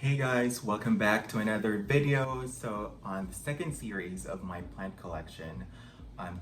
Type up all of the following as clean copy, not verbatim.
Hey guys, welcome back to another video. So on the second series of my plant collection,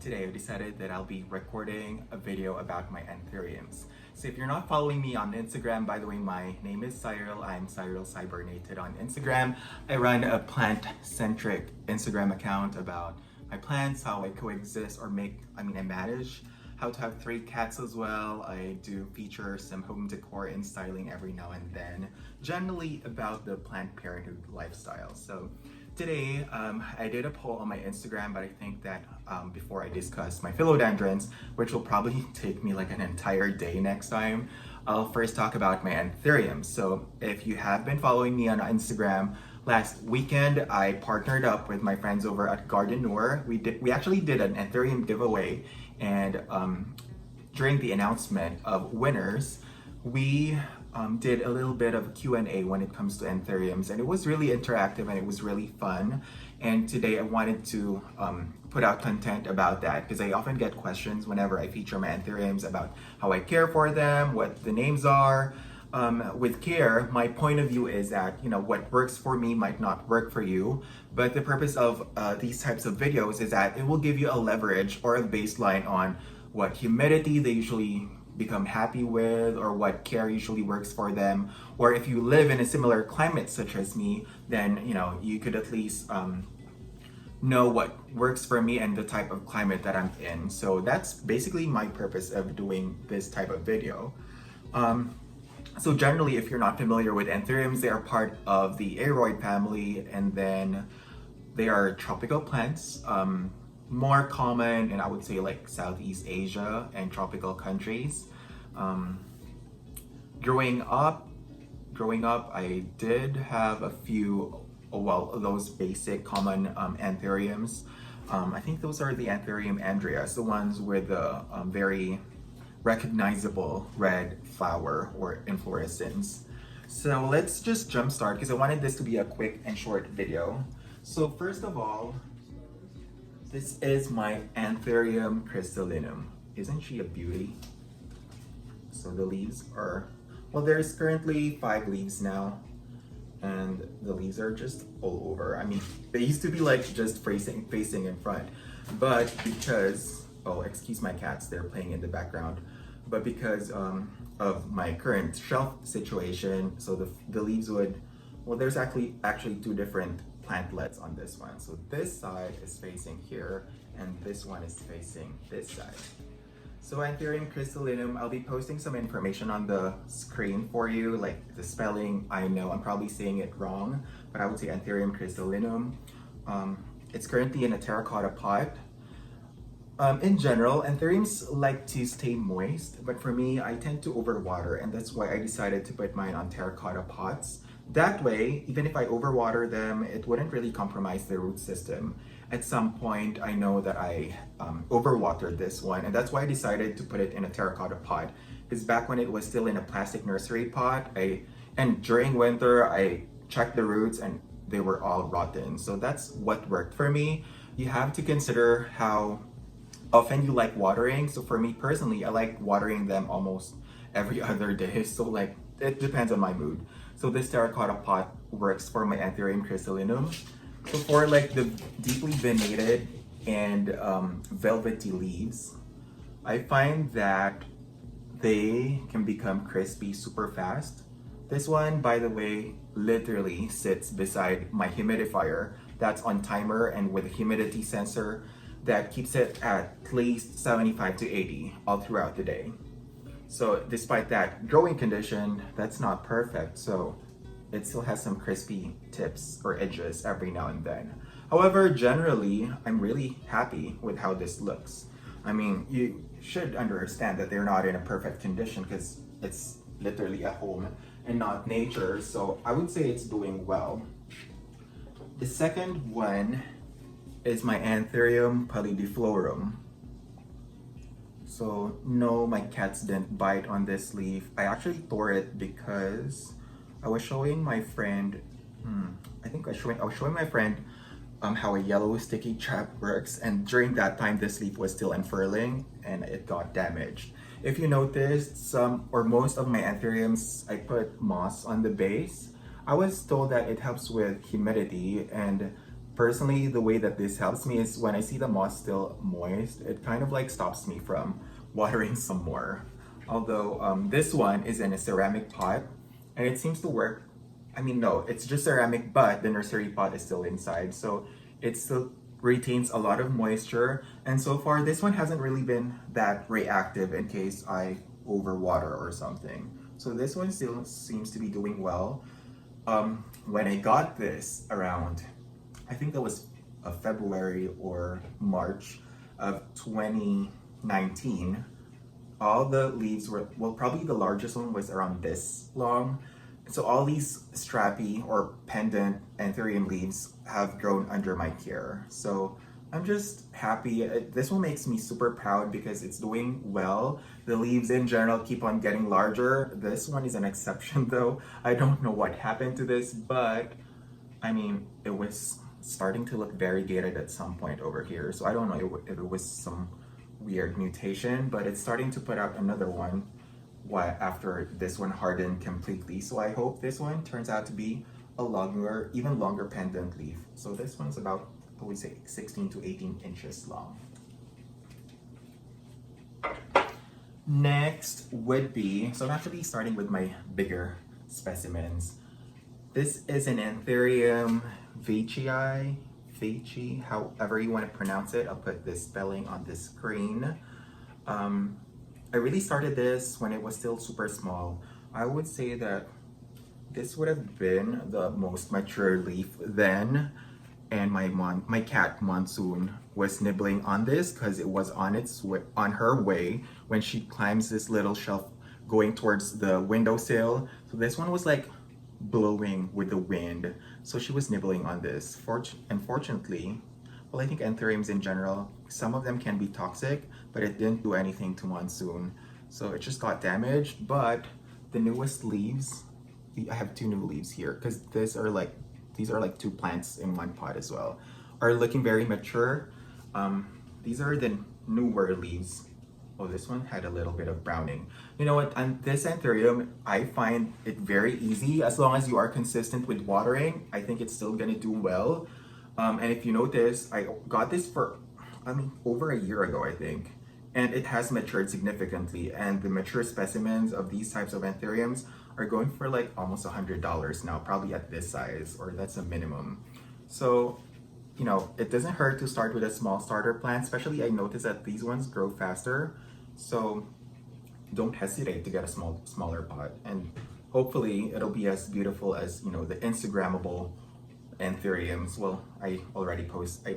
today I decided that I'll be recording a video about my anthuriums. So if you're not following me on Instagram, by the way, my name is Cyril. I'm Cyril Cybernated on Instagram. I run a plant-centric Instagram account about my plants, how I coexist or I manage how to have 3 cats as well. I do feature some home decor and styling every now and then, generally about the Planned Parenthood lifestyle. So today, I did a poll on my Instagram, but I think that before I discuss my philodendrons, which will probably take me like an entire day next time, I'll first talk about my anthuriums. So if you have been following me on Instagram, last weekend I partnered up with my friends over at Gardenur. We actually did an anthurium giveaway, and during the announcement of winners, we did a little bit of Q&A when it comes to anthuriums, and it was really interactive and it was really fun. And today I wanted to put out content about that because I often get questions whenever I feature my anthuriums about how I care for them, what the names are. With care, my point of view is that, what works for me might not work for you, but the purpose of these types of videos is that it will give you a leverage or a baseline on what humidity they usually become happy with, or what care usually works for them, or if you live in a similar climate such as me, then you could at least know what works for me and the type of climate that I'm in. So that's basically my purpose of doing this type of video. So generally, if you're not familiar with anthuriums, they are part of the aroid family, and then they are tropical plants, more common in, I would say, like Southeast Asia and tropical countries. Growing up, I did have a few, those basic common anthuriums. I think those are the Anthurium andreas, the ones with the very recognizable red flower or inflorescence. So let's just jump start because I wanted this to be a quick and short video. So first of all, this is my Anthurium Crystallinum. Isn't she a beauty? So the leaves are, there's currently 5 leaves now, and the leaves are just all over. I mean, they used to be like just facing in front, but because, excuse my cats, they're playing in the background. But because of my current shelf situation, so the leaves would, there's actually 2 different plantlets on this one. So this side is facing here, and this one is facing this side. So Anthurium Crystallinum, I'll be posting some information on the screen for you, like the spelling. I know I'm probably saying it wrong, but I would say Anthurium Crystallinum. It's currently in a terracotta pot. In general, anthuriums like to stay moist, but for me, I tend to overwater, and that's why I decided to put mine on terracotta pots. That way, even if I overwater them, it wouldn't really compromise the root system. At some point, I know that I overwatered this one, and that's why I decided to put it in a terracotta pot. Because back when it was still in a plastic nursery pot, and during winter, I checked the roots and they were all rotten. So that's what worked for me. You have to consider how often you like watering. So for me personally, I like watering them almost every other day. So like, it depends on my mood. So this terracotta pot works for my Anthurium Crystallinum. So for like the deeply venated and velvety leaves, I find that they can become crispy super fast. This one, by the way, literally sits beside my humidifier that's on timer and with a humidity sensor that keeps it at least 75 to 80 all throughout the day. So despite that growing condition, that's not perfect. So it still has some crispy tips or edges every now and then. However, generally, I'm really happy with how this looks. I mean, you should understand that they're not in a perfect condition because it's literally at home and not nature. So I would say it's doing well. The second one is my Anthurium Polydiflorum. So no, my cats didn't bite on this leaf. I actually tore it because I was showing my friend, I was showing my friend how a yellow sticky trap works, and during that time this leaf was still unfurling and it got damaged. If you noticed, some or most of my anthuriums, I put moss on the base. I was told that it helps with humidity, and personally, the way that this helps me is when I see the moss still moist, it kind of like stops me from watering some more. Although this one is in a ceramic pot, and it seems to work. I mean, no, it's just ceramic, but the nursery pot is still inside, so it still retains a lot of moisture. And so far, this one hasn't really been that reactive in case I overwater or something. So this one still seems to be doing well. When I got this around, I think that was February or March of 2019, all the leaves were, well, probably the largest one was around this long. So all these strappy or pendant Anthurium leaves have grown under my care. So I'm just happy. This one makes me super proud because it's doing well. The leaves in general keep on getting larger. This one is an exception though. I don't know what happened to this, but I mean, it was starting to look variegated at some point over here. So I don't know if it was some weird mutation, but it's starting to put out another one after this one hardened completely. So I hope this one turns out to be a longer, even longer pendant leaf. So this one's about, I would say, 16 to 18 inches long. Next would be, so I'm actually starting with my bigger specimens. This is an Anthurium Tifiji, however you want to pronounce it. I'll put this spelling on the screen. I really started this when it was still super small. I would say that this would have been the most mature leaf then, and my cat Monsoon was nibbling on this because it was on her way when she climbs this little shelf going towards the windowsill. So this one was like blowing with the wind, so she was nibbling on this. Unfortunately, well, I think Anthuriums in general, some of them can be toxic, but it didn't do anything to Monsoon. So it just got damaged, but the newest leaves, I have two new leaves here, because these are like two plants in one pot as well, are looking very mature. These are the newer leaves. Oh, this one had a little bit of browning. You know what, on this Anthurium, I find it very easy. As long as you are consistent with watering, I think it's still gonna do well. And if you notice, I got this for, over a year ago, I think. And it has matured significantly. And the mature specimens of these types of Anthuriums are going for like almost $100 now, probably at this size, or that's a minimum. So, you know, it doesn't hurt to start with a small starter plant, especially I noticed that these ones grow faster. So don't hesitate to get a smaller pot. And hopefully it'll be as beautiful as, you know, the Instagrammable Anthuriums. Well, I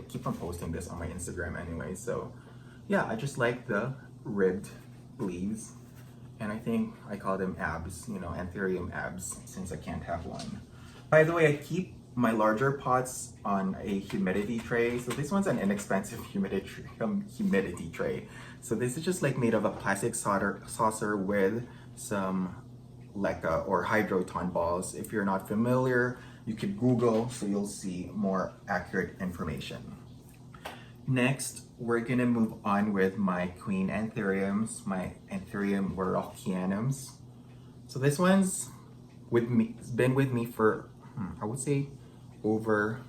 keep on posting this on my Instagram anyway. So yeah, I just like the ribbed leaves. And I think I call them abs, you know, Anthurium abs, since I can't have one. By the way, I keep my larger pots on a humidity tray. So this one's an inexpensive humidity tray. So this is just like made of a plastic saucer with some leca or hydroton balls. If you're not familiar, you could Google, so you'll see more accurate information. Next, we're gonna move on with my queen Anthuriums, my Anthurium Warocqueanums. So this one's been with me for, I would say, over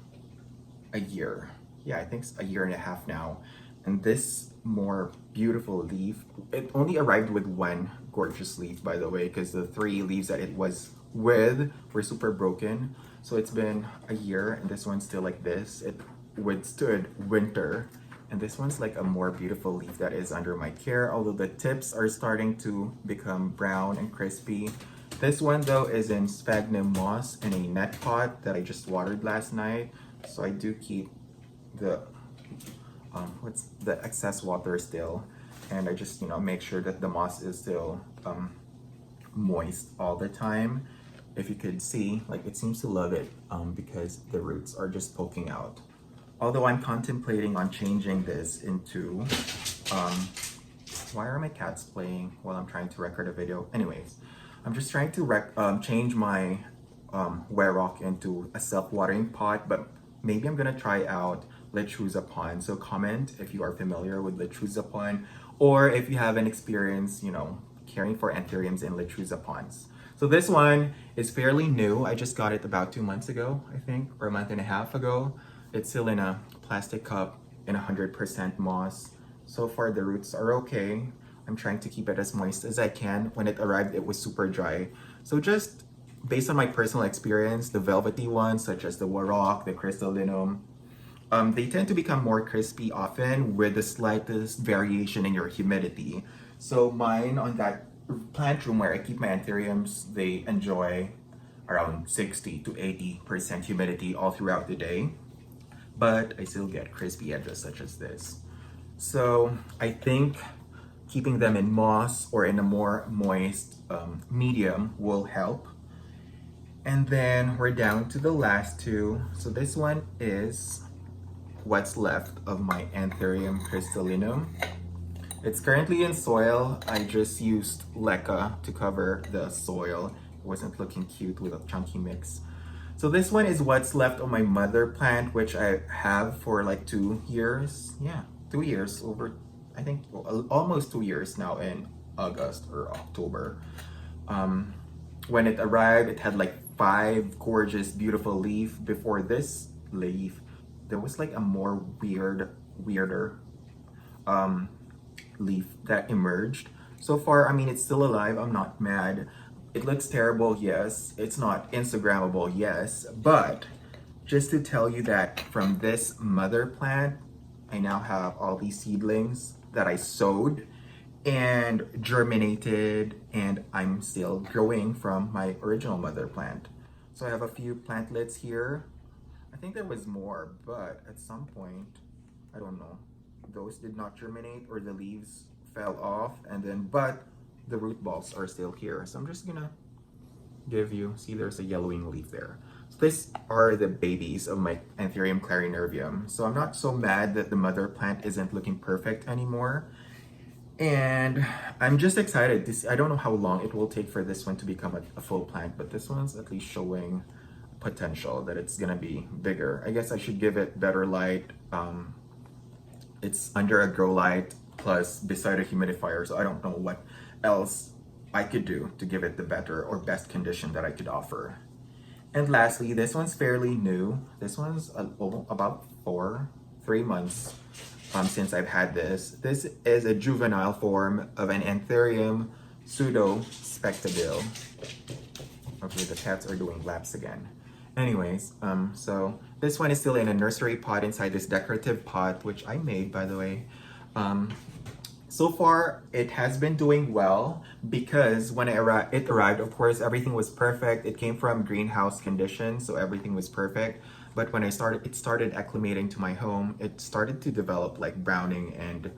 a year. Yeah, I think it's a year and a half now. And this more beautiful leaf, it only arrived with one gorgeous leaf, by the way, because the three leaves that it was with were super broken. So it's been a year, and this one's still like this. It withstood winter. And this one's like a more beautiful leaf that is under my care, although the tips are starting to become brown and crispy. This one though is in sphagnum moss in a net pot that I just watered last night. So I do keep the excess water still, and I just, you know, make sure that the moss is still moist all the time. If you could see, like, it seems to love it because the roots are just poking out. Although I'm contemplating on changing this into, why are my cats playing while I'm trying to record a video? Anyways, I'm just trying to change my Warocque into a self-watering pot, but maybe I'm gonna try out Lechuza pond. So comment if you are familiar with Lechuza pond, or if you have an experience, you know, caring for Anthuriums in Lechuza ponds. So this one is fairly new. I just got it about 2 months ago, I think, or a month and a half ago. It's still in a plastic cup in 100% moss. So far the roots are okay. I'm trying to keep it as moist as I can. When it arrived, it was super dry. So just based on my personal experience, the velvety ones, such as the Warocqueanum, the Crystallinum, they tend to become more crispy often with the slightest variation in your humidity. So mine on that plant room where I keep my anthuriums, they enjoy around 60 to 80% humidity all throughout the day. But I still get crispy edges such as this. So I think keeping them in moss or in a more moist medium will help. And then we're down to the last two. So this one is what's left of my Anthurium Crystallinum. It's currently in soil. I just used leca to cover the soil. It wasn't looking cute with a chunky mix. So this one is what's left of my mother plant, which I have for like 2 years. Yeah, 2 years, over, I think almost 2 years now in August or October. When it arrived, it had like 5 gorgeous, beautiful leaves. Before this leaf, there was like a more weirder leaf that emerged. So far, I mean, it's still alive. I'm not mad. It looks terrible, yes. It's not Instagrammable, yes. But just to tell you that from this mother plant, I now have all these seedlings that I sowed and germinated, and I'm still growing from my original mother plant. So I have a few plantlets here. I think there was more, but at some point, I don't know, those did not germinate or the leaves fell off, and then, but the root balls are still here. So I'm just gonna give you, see there's a yellowing leaf there. So these are the babies of my Anthurium Clarinervium. So I'm not so mad that the mother plant isn't looking perfect anymore. And I'm just excited to see, I don't know how long it will take for this one to become a full plant, but this one's at least showing potential that it's gonna be bigger. I guess I should give it better light. It's under a grow light plus beside a humidifier, so I don't know what else I could do to give it the better or best condition that I could offer. And lastly, this one's fairly new. This one's about 3 months since I've had this. This is a juvenile form of an Anthurium PseudoSpectacle. Okay, the cats are doing laps again. Anyways, so this one is still in a nursery pot inside this decorative pot, which I made, by the way. So far, it has been doing well because when it arrived, of course, everything was perfect. It came from greenhouse conditions, so everything was perfect. But when it started acclimating to my home, it started to develop like browning and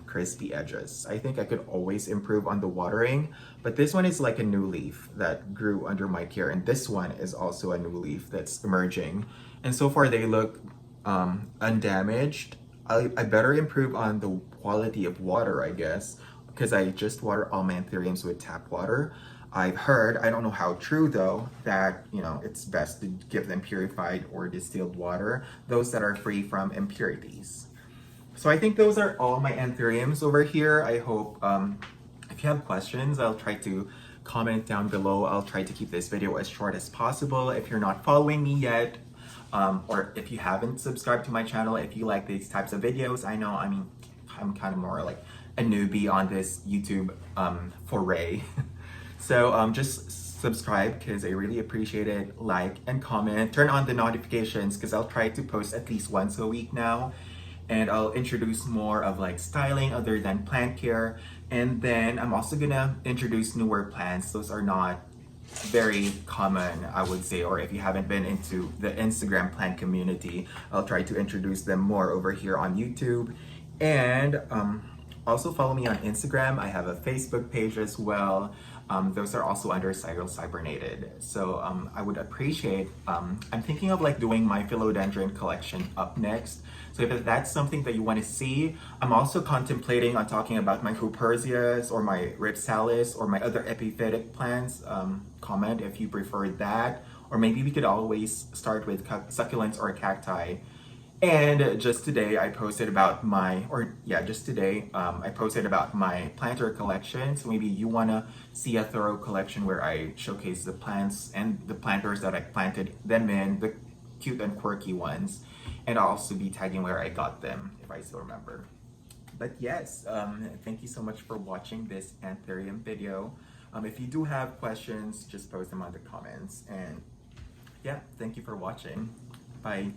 crispy edges. I think I could always improve on the watering, but this one is like a new leaf that grew under my care, and this one is also a new leaf that's emerging. And so far, they look undamaged. I better improve on the quality of water, I guess, because I just water all my anthuriums with tap water. I've heard, I don't know how true though, that, you know, it's best to give them purified or distilled water, those that are free from impurities. So I think those are all my anthuriums over here. I hope if you have questions, I'll try to comment down below. I'll try to keep this video as short as possible. If you're not following me yet, or if you haven't subscribed to my channel, if you like these types of videos, I know, I mean, I'm kind of more like a newbie on this YouTube foray. So just subscribe because I really appreciate it. Like and comment, turn on the notifications because I'll try to post at least once a week now. And I'll introduce more of like styling other than plant care. And then I'm also gonna introduce newer plants. Those are not very common, I would say, or if you haven't been into the Instagram plant community, I'll try to introduce them more over here on YouTube. And also follow me on Instagram. I have a Facebook page as well. Those are also under Cyril Cybernated. So I would appreciate, I'm thinking of like doing my philodendron collection up next. So if that's something that you want to see, I'm also contemplating on talking about my Hupersias or my Ripsalis or my other epiphytic plants. Comment if you prefer that. Or maybe we could always start with succulents or cacti. And just today I posted about my, just today I posted about my planter collection. So maybe you want to see a thorough collection where I showcase the plants and the planters that I planted them in, the cute and quirky ones. And I'll also be tagging where I got them, if I still remember. But yes, thank you so much for watching this Anthurium video. If you do have questions, just post them on the comments. And yeah, thank you for watching. Bye.